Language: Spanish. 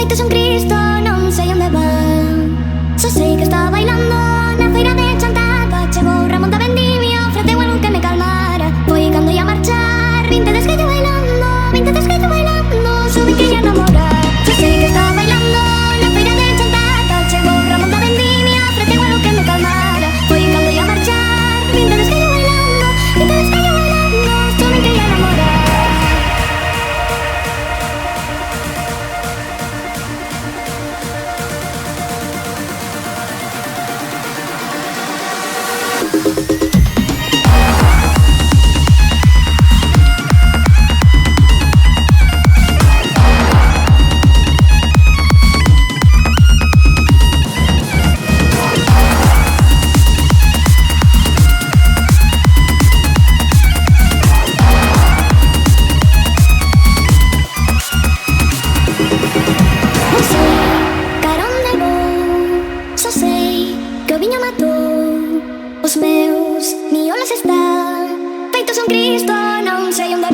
feitos un Cristo, non sei onde van. Só sei que está bailando na feira de Chantada. Chegou Ramón da Vendimia, ofreceu algo que me calmara. Foi cando ia marchar, 20 desquello bailando, 20 desquello bailando, subi que ia namorar. Só sei que está bailando na feira de Chantada. Chegou Ramón da Vendimia, ofreceu algo que me calmara. Foi cando ia marchar, 20 desquello bailando, 20 desquello bailando, subi que ia namorar. Os meus miolos están feitos un Cristo, non sei onde